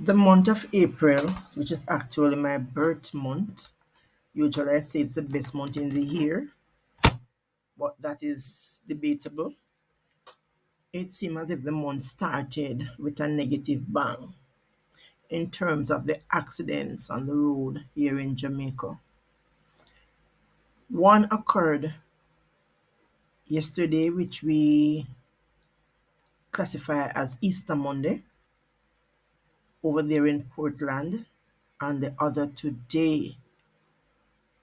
The month of April, which is actually my birth month, usually I say it's the best month in the year, but that is debatable. It seems as if the month started with a negative bang in terms of the accidents on the road here in Jamaica. One occurred yesterday, which we classify as Easter Monday over there in Portland, and the other today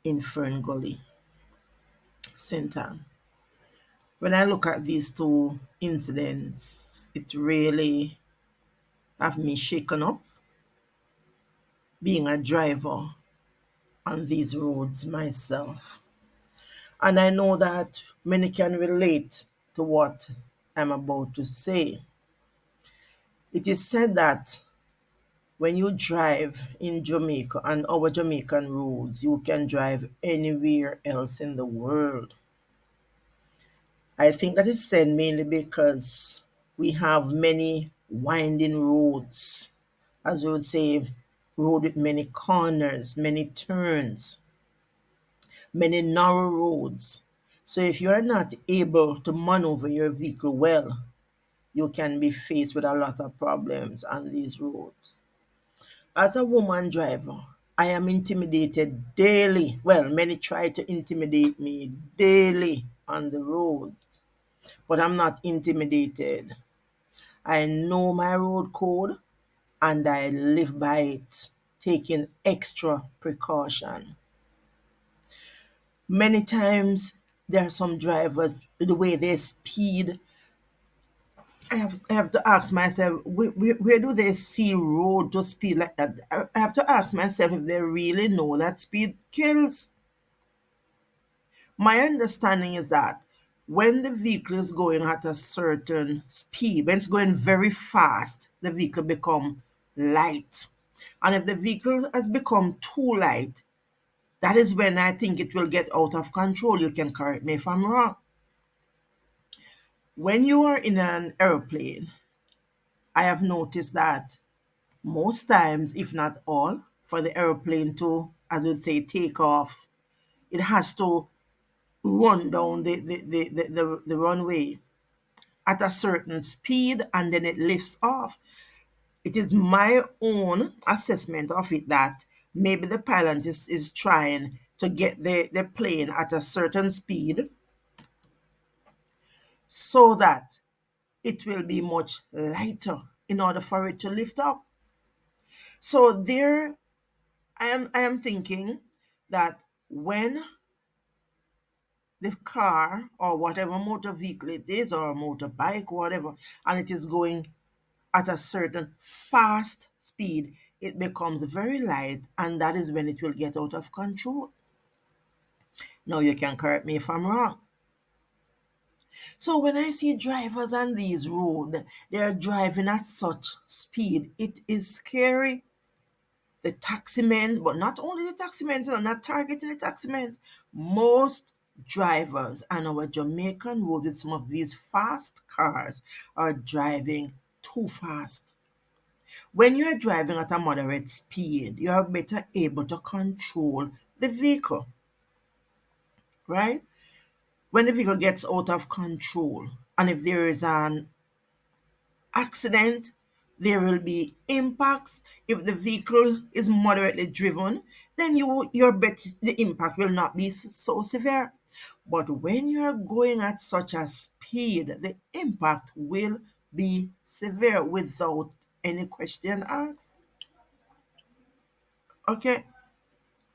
in Fern Gully Center. When I look at these two incidents, it really have me shaken up being a driver on these roads myself. And I know that many can relate to what I'm about to say. It is said that when you drive in Jamaica and our Jamaican roads, you can drive anywhere else in the world. I think that is said mainly because we have many winding roads, as we would say, road with many corners, many turns, many narrow roads. So if you are not able to maneuver your vehicle well, you can be faced with a lot of problems on these roads. As a woman driver, I am intimidated daily. Well, many try to intimidate me daily on the road, but I'm not intimidated. I know my road code and I live by it, taking extra precaution. Many times there are some drivers, the way they speed, I have to ask myself, where do they see road to speed like that? I have to ask myself if they really know that speed kills. My understanding is that when the vehicle is going at a certain speed, when it's going very fast, the vehicle become light. And if the vehicle has become too light, that is when I think it will get out of control. You can correct me if I'm wrong. When you are in an airplane, I have noticed that most times, if not all, for the airplane to, as we say, take off, it has to run down the runway at a certain speed and then it lifts off. It is my own assessment of it that maybe the pilot is trying to get the plane at a certain speed so that it will be much lighter in order for it to lift up. So there I am thinking that when the car or whatever motor vehicle it is or a motorbike or whatever and it is going at a certain fast speed, it becomes very light, and that is when it will get out of control. Now, you can correct me if I'm wrong. So, when I see drivers on these roads, they are driving at such speed, it is scary. The taximans, but not only the taximans, I'm not targeting the taximans. Most drivers on our Jamaican road with some of these fast cars are driving too fast. When you are driving at a moderate speed, you are better able to control the vehicle, right? When the vehicle gets out of control, and if there is an accident, there will be impacts. If the vehicle is moderately driven, then your bet the impact will not be so severe. But when you are going at such a speed, the impact will be severe without any question asked. Okay.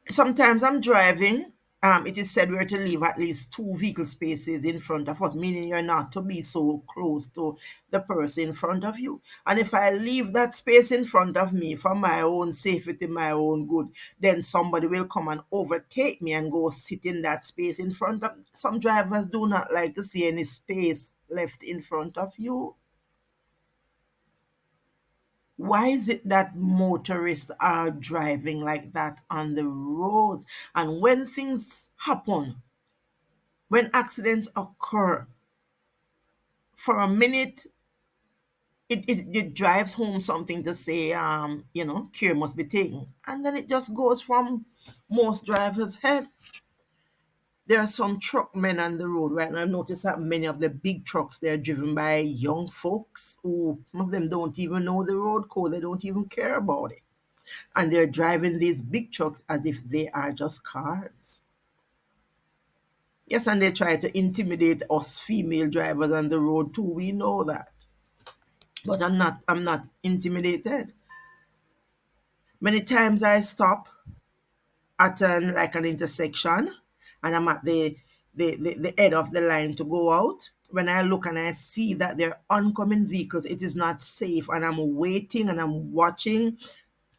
Sometimes I'm driving. It is said we're to leave at least two vehicle spaces in front of us, meaning you're not to be so close to the person in front of you. And if I leave that space in front of me for my own safety, my own good, then somebody will come and overtake me and go sit in that space in front of. Some drivers do not like to see any space left in front of you. Why is it that motorists are driving like that on the roads? And when things happen, when accidents occur, for a minute, it drives home something to say, care must be taken. And then it just goes from most drivers' head. There are some truck men on the road right now. I've noticed that many of the big trucks, they're driven by young folks who, some of them don't even know the road code. They don't even care about it. And they're driving these big trucks as if they are just cars. Yes, and they try to intimidate us female drivers on the road too. We know that. But I'm not intimidated. Many times I stop at an intersection, and I'm at the head of the line to go out. When I look and I see that there are oncoming vehicles, it is not safe, and I'm waiting and I'm watching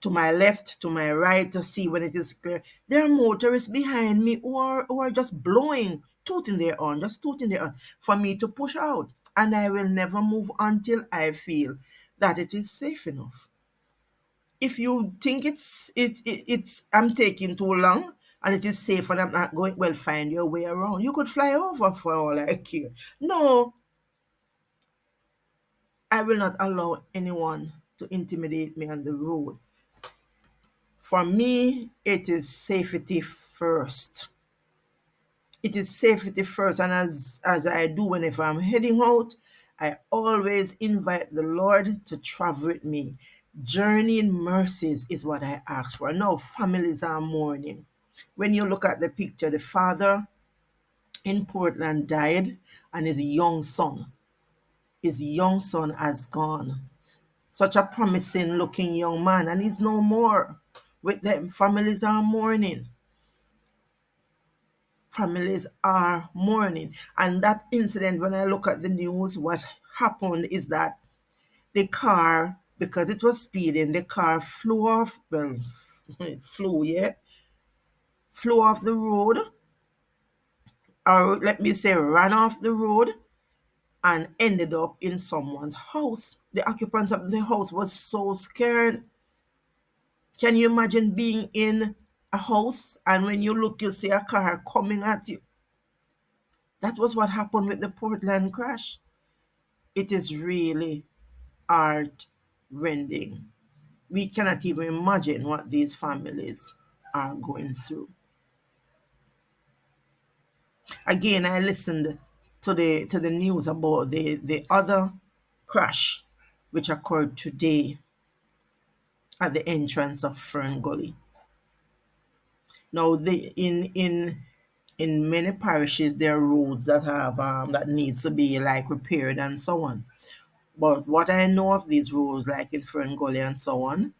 to my left, to my right, to see when it is clear. There are motorists behind me who are just blowing, tooting their horn, just tooting their horn for me to push out. And I will never move until I feel that it is safe enough. If you think it's I'm taking too long and it is safe and I'm not going, well, find your way around. You could fly over for all I care. No, I will not allow anyone to intimidate me on the road. For me, it is safety first. It is safety first, and as I do whenever I'm heading out, I always invite the Lord to travel with me. Journey in mercies is what I ask for. Now families are mourning. When you look at the picture, the father in Portland died, and his young son has gone. Such a promising looking young man, and he's no more with them. Families are mourning. Families are mourning. And that incident, when I look at the news, what happened is that the car, because it was speeding, the car flew off, well, flew off the road, or let me say, ran off the road and ended up in someone's house. The occupant of the house was so scared. Can you imagine being in a house and when you look, you see a car coming at you? That was what happened with the Portland crash. It is really heart rending. We cannot even imagine what these families are going through. Again, I listened to the news about the other crash which occurred today at the entrance of Fern Gully. Now, in many parishes there are roads that have that needs to be like repaired and so on. But what I know of these roads, like in Fern Gully and so on,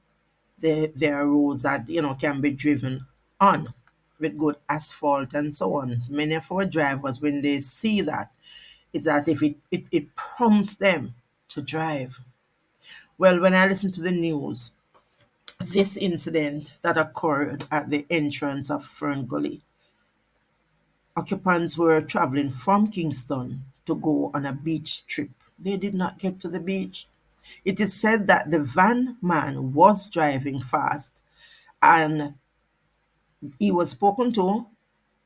there are roads that can be driven on with good asphalt and so on. Many of our drivers, when they see that, it's as if it prompts them to drive. Well, when I listen to the news, this incident that occurred at the entrance of Fern Gully, occupants were traveling from Kingston to go on a beach trip. They did not get to the beach. It is said that the van man was driving fast and he was spoken to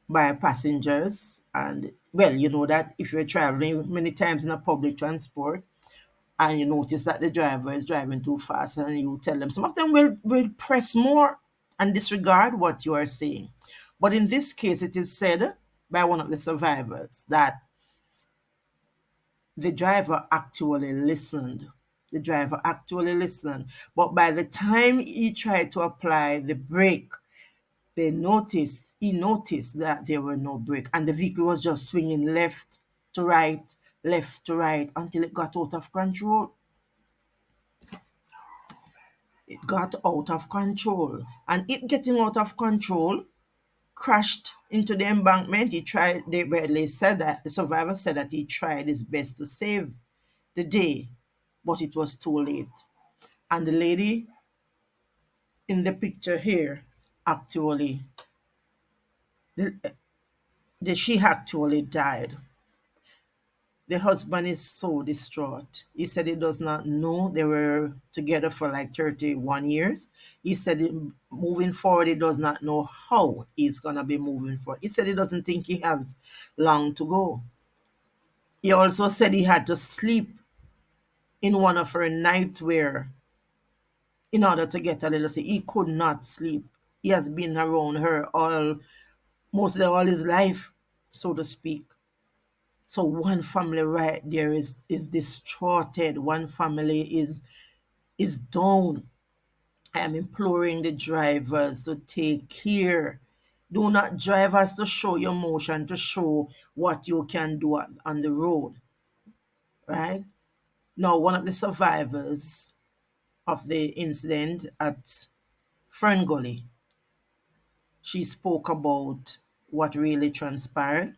by passengers. And well, you know that if you're traveling many times in a public transport and you notice that the driver is driving too fast, and you tell them, some of them will press more and disregard what you are saying. But in this case, it is said by one of the survivors that the driver actually listened. The driver actually listened. But by the time he tried to apply the brake, he noticed that there were no brake, and the vehicle was just swinging left to right until it got out of control. It got out of control. And it getting out of control crashed into the embankment. They said that the survivor said that he tried his best to save the day, but it was too late. And the lady in the picture here actually, she actually died. The husband is so distraught. He said he does not know. They were together for like 31 years. He said moving forward, he does not know how he's going to be moving forward. He said he doesn't think he has long to go. He also said he had to sleep in one of her nightwear in order to get a little sleep. He could not sleep. He has been around her mostly all his life, so to speak. So one family right there is distraughted. One family is down. I am imploring the drivers to take care. Do not drive us to show your motion, to show what you can do on the road. Right? Now, one of the survivors of the incident at Ferngully, she spoke about what really transpired,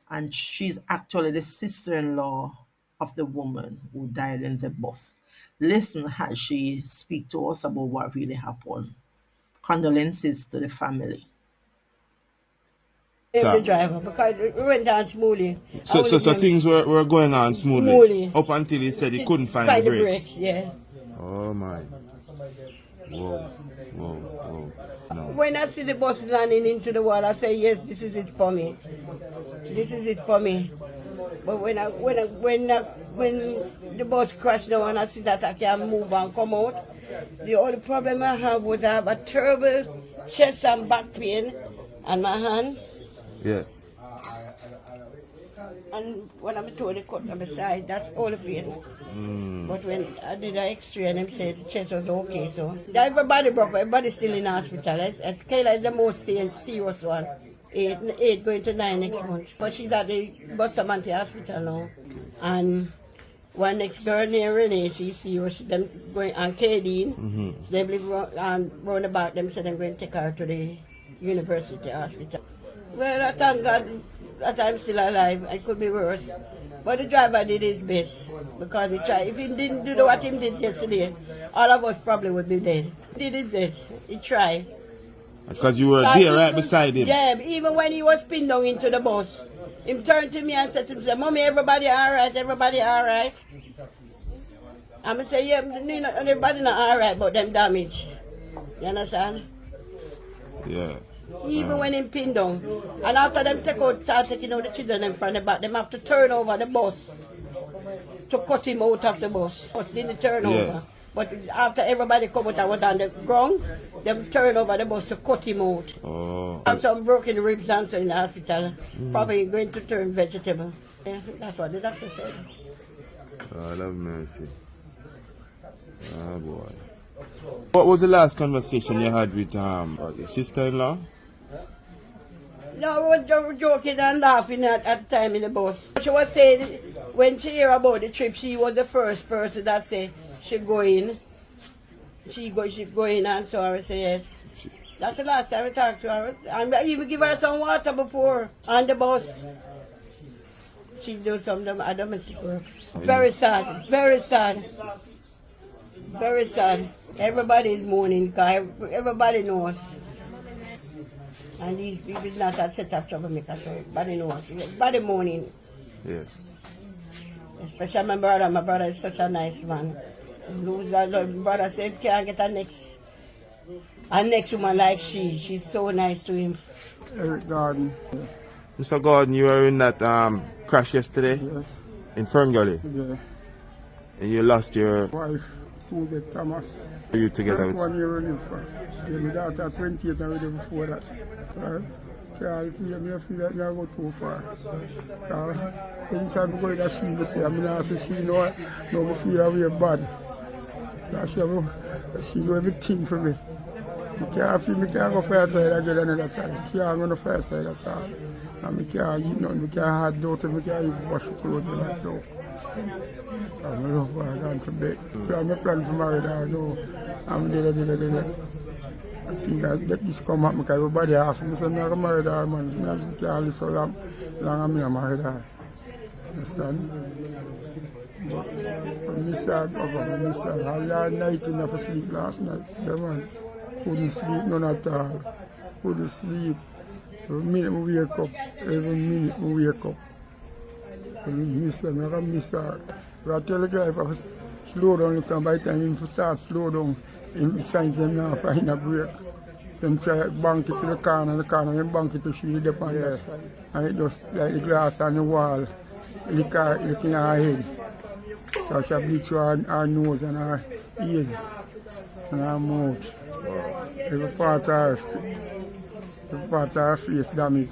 and she's actually the sister-in-law of the woman who died in the bus. Listen how she speak to us about what really happened. Condolences to the family. The driver, because we went down smoothly. So things were going on smoothly. Up until he said he couldn't find the brakes. Yeah. Oh my. Whoa. No. When I see the bus landing into the wall, I say, yes, this is it for me. This is it for me. But when the bus crashed down and I see that I can't move and come out, the only problem I have was I have a terrible chest and back pain and my hand. Yes. And when I'm told they cut on the side, that's all the pain. But when I did the x-ray and them said the chest was okay, so everybody broke, everybody's still in the hospital. Kayla is the most serious one. 8 going to 9 next month. But she's at the Bustamante hospital now. And one next girl named Renee, she's serious. Them going on Kadeen. They live round about them, so they're going to take her to the university hospital. Well, I thank God that I'm still alive. It could be worse. But the driver did his best because he tried. If he didn't do what he did yesterday, all of us probably would be dead. He did his best. He tried. Because you were there right beside him. Yeah, even when he was pinned down into the bus, he turned to me and said to himself, Mommy, everybody all right? Everybody all right? I'm going to say, yeah, everybody not all right, but them damaged. You understand? Yeah. Even when him pinned down. And after them start taking out the children in front of the back, them have to turn over the bus to cut him out of the bus. Bus didn't turn over. But after everybody come out and was on the ground, them turn over the bus to cut him out. Oh. Have some broken ribs and so in the hospital. Probably going to turn vegetable. Yeah, that's what the doctor said. God have mercy. Oh boy. What was the last conversation you had with your sister-in-law? No, we were joking and laughing at the time in the bus. She was saying when she heard about the trip, she was the first person that said she going. She going, and so I said yes. That's the last time I talked to her. And I even give her some water before on the bus. She do some domestic work. Very sad, very sad. Very sad. Everybody is mourning because everybody knows. And these people not a set of troublemakers, so everybody knows. Everybody mourning. Yes. Especially my brother. My brother is such a nice man. Lose that brother said he can't get a next woman like she. She's so nice to him. Eric Garden. Mr. Gordon, you were in that crash yesterday? Yes. In Ferngully? Yeah. And you lost your Wife, Susie Thomas. Are you together with 1 year old for. Yeah, my daughter 28 already before that. Right? So I feel that I go too far. Anytime I go to that she say, I'm not say she know I feel away bad. She know everything for me. I can't go fireside again another time. I can't go to fireside at all. And I can't eat nothing, I can't have daughter, I can't even wash clothes and that stuff. I'm love her, I'm going to bed. I'm planning to marry her now. I'm there. I think that this come up because everybody asks me, I'm not married her, man. I can't live so long I'm not married her. Understand? But I miss her. I had night enough to sleep last night. Yeah, man. Couldn't sleep, none at all. Couldn't sleep. Every minute I wake up. I miss her, I miss her. But I tell the driver, slow down, because by the time he start slow down, he signs him now find a break. So he try to bank it to the corner, and bank it to shield up on there. And it just like the glass on the wall, the car looking at her head. So she bleed through her nose and her ears and her mouth. Every part of her face damaged.